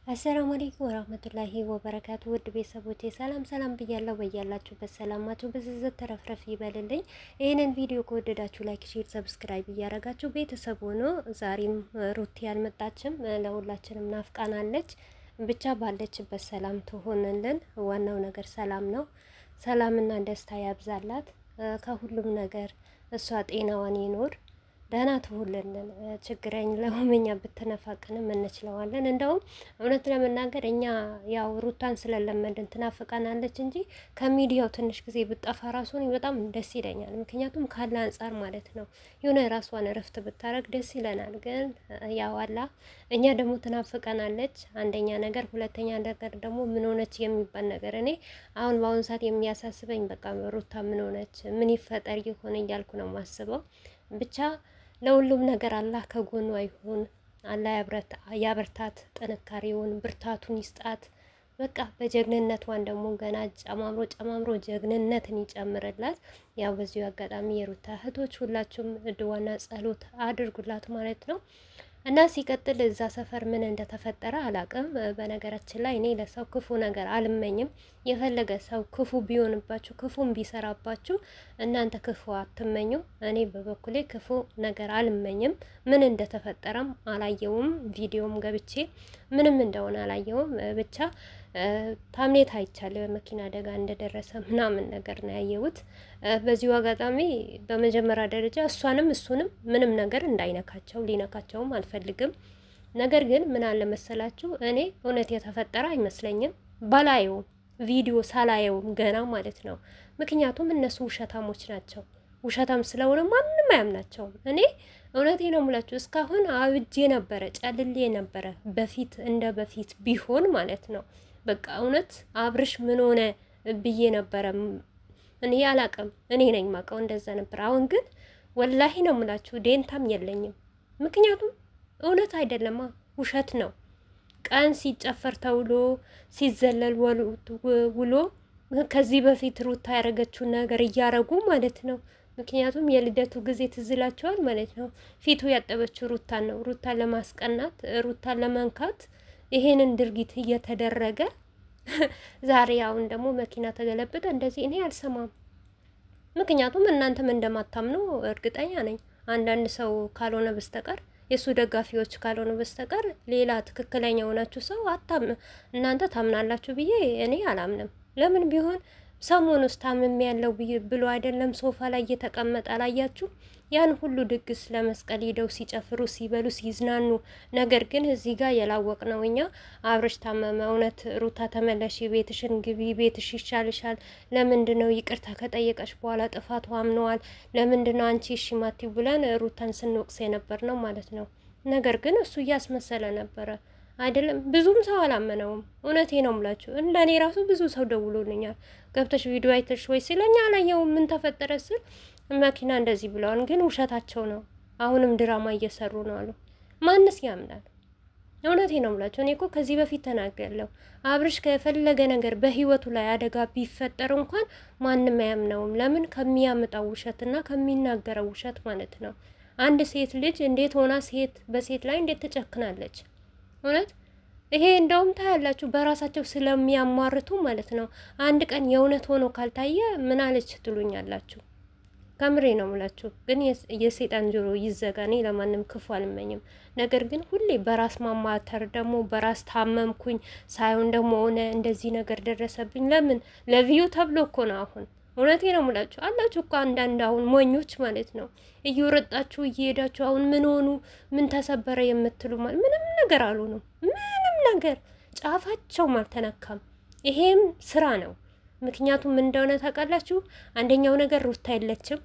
አሰላሙ አለይኩም ወራህመቱላሂ ወበረካቱ። ውድ ቤተሰቦቼ ሰላም ሰላም ብያለሁ። በያላችሁበት ሰላማችሁ በዝዝት ተረፍረፍ ይበልልኝ። ይህንን ቪዲዮ ከወደዳችሁ ላይክ፣ ሼር፣ ሰብስክራይብ እያደረጋችሁ ቤተሰብ ሆኖ ዛሬም ሩቲ አልመጣችም፣ ለሁላችንም ናፍቃናለች። ብቻ ባለችበት ሰላም ትሆንልን። ዋናው ነገር ሰላም ነው። ሰላምና ደስታ ያብዛላት። ከሁሉም ነገር እሷ ጤናዋን ይኖር ደህና ትሁንልን። ችግረኝ ለሆመኛ ብትነፋቅንም እንችለዋለን። እንደውም እውነት ለመናገር እኛ ያው ሩታን ስለለመድን ትናፍቀናለች እንጂ ከሚዲያው ትንሽ ጊዜ ብጠፋ ራሱ በጣም ደስ ይለኛል። ምክንያቱም ካለ አንጻር ማለት ነው የሆነ የራሷን እረፍት ብታረግ ደስ ይለናል። ግን ያው አላ እኛ ደግሞ ትናፍቀናለች አንደኛ ነገር፣ ሁለተኛ ነገር ደግሞ ምን ሆነች የሚባል ነገር እኔ አሁን በአሁኑ ሰዓት የሚያሳስበኝ በቃ ሩታ ምን ሆነች ምን ይፈጠር ይሆን እያልኩ ነው ማስበው። ብቻ ለሁሉም ነገር አላህ ከጎኗ ይሁን። አላህ ያበርታት፣ ጥንካሬውን ብርታቱን ይስጣት። በቃ በጀግንነቷን ደግሞ ገና ጨማምሮ ጀግንነትን ይጨምርላት። ያው በዚሁ አጋጣሚ የሩታ እህቶች ሁላችሁም ድዋና ጸሎት አድርጉላት ማለት ነው። እና ሲቀጥል እዛ ሰፈር ምን እንደተፈጠረ አላቅም። በነገራችን ላይ እኔ ለሰው ክፉ ነገር አልመኝም። የፈለገ ሰው ክፉ ቢሆንባችሁ ክፉም ቢሰራባችሁ እናንተ ክፉ አትመኙ። እኔ በበኩሌ ክፉ ነገር አልመኝም። ምን እንደተፈጠረም አላየውም። ቪዲዮም ገብቼ ምንም እንደሆነ አላየውም። ብቻ ታምኔት አይቻለሁ የመኪና አደጋ እንደደረሰ ምናምን ነገር ነው ያየሁት። በዚሁ አጋጣሚ በመጀመሪያ ደረጃ እሷንም እሱንም ምንም ነገር እንዳይነካቸው ሊነካቸውም አልፈልግም። ነገር ግን ምን አለ መሰላችሁ እኔ እውነት የተፈጠረ አይመስለኝም ባላየውም ቪዲዮ ሳላየውም ገና ማለት ነው። ምክንያቱም እነሱ ውሸታሞች ናቸው። ውሸታም ስለሆነ ማንም አያምናቸውም። እኔ እውነቴ ነው የምላችሁ እስካሁን አብጄ ነበረ ጨልሌ ነበረ በፊት እንደ በፊት ቢሆን ማለት ነው። በቃ እውነት አብርሽ ምን ሆነ ብዬ ነበረ። እኔ አላቅም፣ እኔ ነኝ ማቀው እንደዛ ነበር። አሁን ግን ወላሂ ነው የምላችሁ ዴንታም የለኝም። ምክንያቱም እውነት አይደለማ ውሸት ነው። ቀን ሲጨፈር ተውሎ ሲዘለል ውሎ ከዚህ በፊት ሩታ ያደረገችውን ነገር እያረጉ ማለት ነው። ምክንያቱም የልደቱ ጊዜ ትዝላቸዋል ማለት ነው። ፊቱ ያጠበችው ሩታን ነው። ሩታን ለማስቀናት ሩታን ለመንካት ይሄንን ድርጊት እየተደረገ ዛሬ አሁን ደግሞ መኪና ተገለበጠ እንደዚህ እኔ አልሰማም። ምክንያቱም እናንተም እንደማታምኑ እርግጠኛ ነኝ። አንዳንድ ሰው ካልሆነ በስተቀር የእሱ ደጋፊዎች ካልሆነ በስተቀር ሌላ ትክክለኛ የሆናችሁ ሰው እናንተ ታምናላችሁ ብዬ እኔ አላምንም። ለምን ቢሆን ሰሞኑ ውስጥ ታምም ያለው ብሎ አይደለም ሶፋ ላይ እየተቀመጠ አላያችሁ? ያን ሁሉ ድግስ ለመስቀል ሄደው ሲጨፍሩ ሲበሉ ሲዝናኑ፣ ነገር ግን እዚህ ጋር የላወቅ ነው እኛ አብርሽ ታመመ። እውነት ሩታ ተመለሽ፣ ቤትሽን ግቢ፣ ቤትሽ ይሻልሻል። ለምንድን ነው ይቅርታ ከጠየቀች በኋላ ጥፋቱ አምነዋል። ለምንድን ነው አንቺ እሺ ማቲው ብለን ሩታን ስንወቅስ የነበር ነው ማለት ነው። ነገር ግን እሱ እያስመሰለ ነበረ አይደለም። ብዙም ሰው አላመነውም። እውነቴ ነው የምላችሁ። እንደኔ ራሱ ብዙ ሰው ደውሎልኛል። ገብተሽ ቪዲዮ አይተሽ ወይ ሲለኝ አላየውም ምን ተፈጠረ ስል መኪና እንደዚህ ብለዋል። ግን ውሸታቸው ነው። አሁንም ድራማ እየሰሩ ነው አሉ። ማንስ ያምናል? እውነቴ ነው የምላችሁ። እኔ እኮ ከዚህ በፊት ተናግሬያለሁ። አብርሽ ከፈለገ ነገር በህይወቱ ላይ አደጋ ቢፈጠር እንኳን ማንም አያምነውም። ለምን? ከሚያመጣው ውሸትና ከሚናገረው ውሸት ማለት ነው። አንድ ሴት ልጅ እንዴት ሆና ሴት በሴት ላይ እንዴት ትጨክናለች? እውነት ይሄ እንደውም ታያላችሁ በራሳቸው ስለሚያሟርቱ ማለት ነው። አንድ ቀን የእውነት ሆኖ ካልታየ ምን አለች ትሉኛላችሁ? ከምሬ ነው የምላችሁ። ግን የሴጣን ጆሮ ይዘጋ። እኔ ለማንም ክፉ አልመኝም። ነገር ግን ሁሌ በራስ ማማተር ደግሞ በራስ ታመምኩኝ ሳይሆን ደግሞ ሆነ እንደዚህ ነገር ደረሰብኝ ለምን ለቪዩ ተብሎ እኮ ነው አሁን እውነቴ ነው የምላችሁ። አላችሁ እኮ አንዳንድ አሁን ሞኞች ማለት ነው እየወረጣችሁ እየሄዳችሁ አሁን ምን ሆኑ ምን ተሰበረ የምትሉ ማለት ምንም ነገር አሉ ነው ምንም ነገር ጫፋቸውም አልተነካም። ይሄም ስራ ነው። ምክንያቱም ምን እንደሆነ ታውቃላችሁ? አንደኛው ነገር ሩታ የለችም።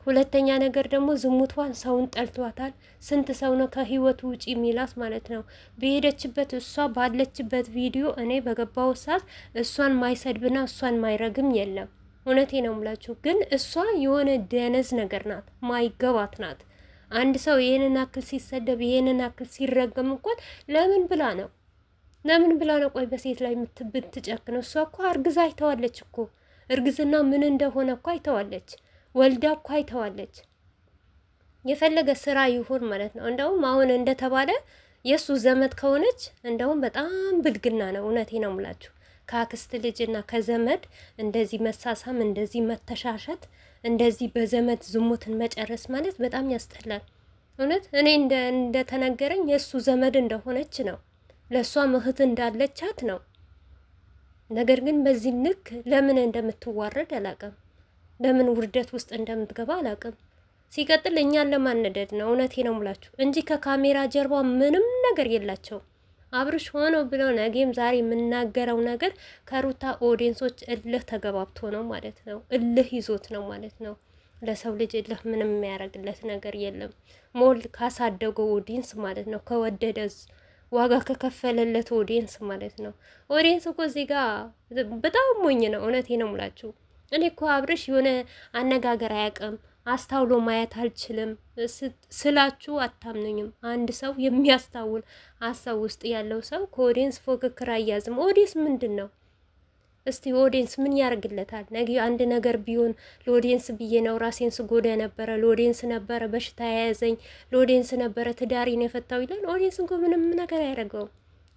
ሁለተኛ ነገር ደግሞ ዝሙቷን ሰውን ጠልቷታል። ስንት ሰው ነው ከህይወቱ ውጪ ሚላት ማለት ነው። በሄደችበት እሷ ባለችበት ቪዲዮ እኔ በገባው ሰዓት እሷን ማይሰድብና እሷን ማይረግም የለም። እውነቴ ነው የምላችሁ። ግን እሷ የሆነ ደነዝ ነገር ናት፣ ማይገባት ናት። አንድ ሰው ይሄንን አክል ሲሰደብ ይሄንን አክል ሲረገም እንኳን ለምን ብላ ነው? ለምን ብላ ነው? ቆይ በሴት ላይ የምትጨክነው? እሷ እኮ አርግዛ አይተዋለች እኮ እርግዝና ምን እንደሆነ እኮ አይተዋለች። ወልዳ እኮ አይተዋለች። የፈለገ ስራ ይሁን ማለት ነው። እንደውም አሁን እንደተባለ የእሱ ዘመድ ከሆነች እንደውም በጣም ብልግና ነው። እውነቴ ነው የምላችሁ። ከአክስት ልጅና ከዘመድ እንደዚህ መሳሳም፣ እንደዚህ መተሻሸት፣ እንደዚህ በዘመድ ዝሙትን መጨረስ ማለት በጣም ያስጠላል። እውነት እኔ እንደተነገረኝ የእሱ ዘመድ እንደሆነች ነው፣ ለእሷም እህት እንዳለቻት ነው። ነገር ግን በዚህ ልክ ለምን እንደምትዋረድ አላውቅም። ለምን ውርደት ውስጥ እንደምትገባ አላውቅም። ሲቀጥል እኛን ለማነደድ ነው። እውነቴ ነው ሙላችሁ እንጂ ከካሜራ ጀርባ ምንም ነገር የላቸውም። አብርሽ ሆነው ብለው ነገም ዛሬ የምናገረው ነገር ከሩታ ኦዲየንሶች እልህ ተገባብቶ ነው ማለት ነው። እልህ ይዞት ነው ማለት ነው። ለሰው ልጅ እልህ ምንም የሚያደርግለት ነገር የለም። ሞል ካሳደገው ኦዲየንስ ማለት ነው። ከወደደ ዋጋ ከከፈለለት ኦዲየንስ ማለት ነው። ኦዲየንስ እኮ እዚህ ጋር በጣም ሞኝ ነው። እውነቴ ነው ሙላችሁ። እኔ እኮ አብርሽ የሆነ አነጋገር አያውቅም፣ አስታውሎ ማየት አልችልም ስላችሁ አታምኑኝም። አንድ ሰው የሚያስታውል ሀሳብ ውስጥ ያለው ሰው ከኦዲየንስ ፉክክር አያዝም። ኦዲየንስ ምንድን ነው? እስቲ ኦዲየንስ ምን ያደርግለታል? ነገ አንድ ነገር ቢሆን ለኦዲየንስ ብዬ ነው ራሴን ስጎዳ ነበረ፣ ለኦዲየንስ ነበረ በሽታ የያዘኝ፣ ለኦዲየንስ ነበረ ትዳሪን የፈታው ይላል። ኦዲየንስ እንኳ ምንም ነገር አያደርገውም።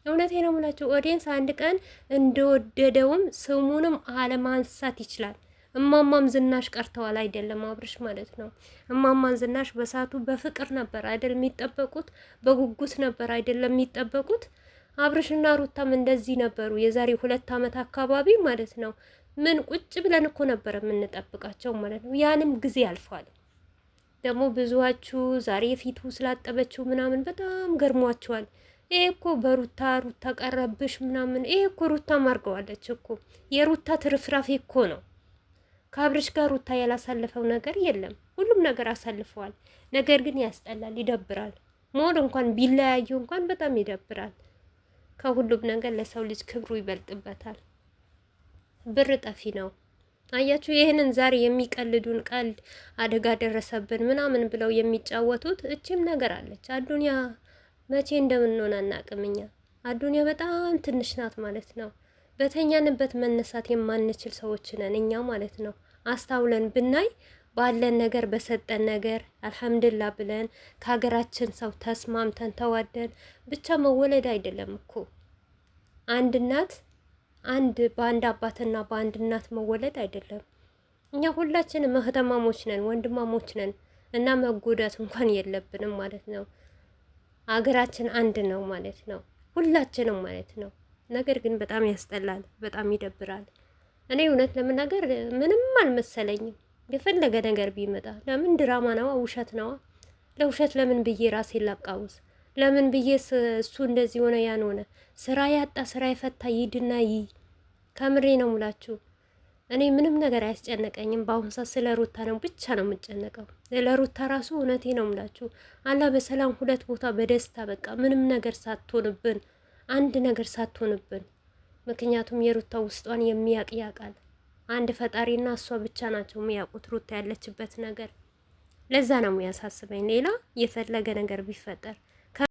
እውነቴ ነው የምላቸው። ኦዲየንስ አንድ ቀን እንደወደደውም ስሙንም አለማንሳት ይችላል። እማማም ዝናሽ ቀርተዋል አይደለም አብርሽ ማለት ነው። እማማን ዝናሽ በሳቱ በፍቅር ነበር አይደል የሚጠበቁት፣ በጉጉት ነበር አይደለም የሚጠበቁት። አብርሽና ሩታም እንደዚህ ነበሩ የዛሬ 2 ዓመት አካባቢ ማለት ነው። ምን ቁጭ ብለን እኮ ነበር የምንጠብቃቸው ማለት ነው። ያንም ጊዜ አልፏል። ደግሞ ብዙዋችሁ ዛሬ ፊቱ ስላጠበችው ምናምን በጣም ገርሟቸዋል። ይሄ እኮ ሩታ ቀረብሽ ምናምን፣ ይሄ እኮ ሩታ ማርገዋለች እኮ የሩታ ትርፍራፊ እኮ ነው። ከአብርሽ ጋር ሩታ ያላሳለፈው ነገር የለም። ሁሉም ነገር አሳልፈዋል። ነገር ግን ያስጠላል፣ ይደብራል። ሞር እንኳን ቢለያዩ እንኳን በጣም ይደብራል። ከሁሉም ነገር ለሰው ልጅ ክብሩ ይበልጥበታል። ብር ጠፊ ነው። አያችሁ፣ ይህንን ዛሬ የሚቀልዱን ቀልድ አደጋ ደረሰብን ምናምን ብለው የሚጫወቱት እቺም ነገር አለች። አዱንያ መቼ እንደምንሆን አናቅም። እኛ አዱንያ በጣም ትንሽ ናት ማለት ነው። በተኛንበት መነሳት የማንችል ሰዎች ነን እኛ ማለት ነው። አስታውለን ብናይ ባለን ነገር በሰጠን ነገር አልሐምዱሊላህ ብለን ከሀገራችን ሰው ተስማምተን ተዋደን ብቻ መወለድ አይደለም እኮ አንድ እናት በአንድ አባትና በአንድ እናት መወለድ አይደለም። እኛ ሁላችንም እህትማሞች ነን፣ ወንድማሞች ነን እና መጎዳት እንኳን የለብንም ማለት ነው። አገራችን አንድ ነው ማለት ነው፣ ሁላችንም ማለት ነው። ነገር ግን በጣም ያስጠላል፣ በጣም ይደብራል። እኔ እውነት ለመናገር ምንም አልመሰለኝም። የፈለገ ነገር ቢመጣ ለምን ድራማ ነዋ፣ ውሸት ነዋ። ለውሸት ለምን ብዬ ራሴን ላቃውስ? ለምን ብዬ እሱ እንደዚህ ሆነ ያን ሆነ? ስራ ያጣ ስራ የፈታ ይድና ከምሬ ነው ሙላችሁ። እኔ ምንም ነገር አያስጨነቀኝም። በአሁኑ ሰዓት ስለ ሩታ ነው ብቻ ነው የምጨነቀው። ለሩታ ራሱ እውነቴ ነው ሙላችሁ። አላህ በሰላም 2 ቦታ በደስታ በቃ ምንም ነገር ሳትሆንብን፣ አንድ ነገር ሳትሆንብን። ምክንያቱም የሩታ ውስጧን የሚያቅ ያውቃል። አንድ ፈጣሪና እሷ ብቻ ናቸው የሚያውቁት ሩታ ያለችበት ነገር። ለዛ ነው የሚያሳስበኝ። ሌላ የፈለገ ነገር ቢፈጠር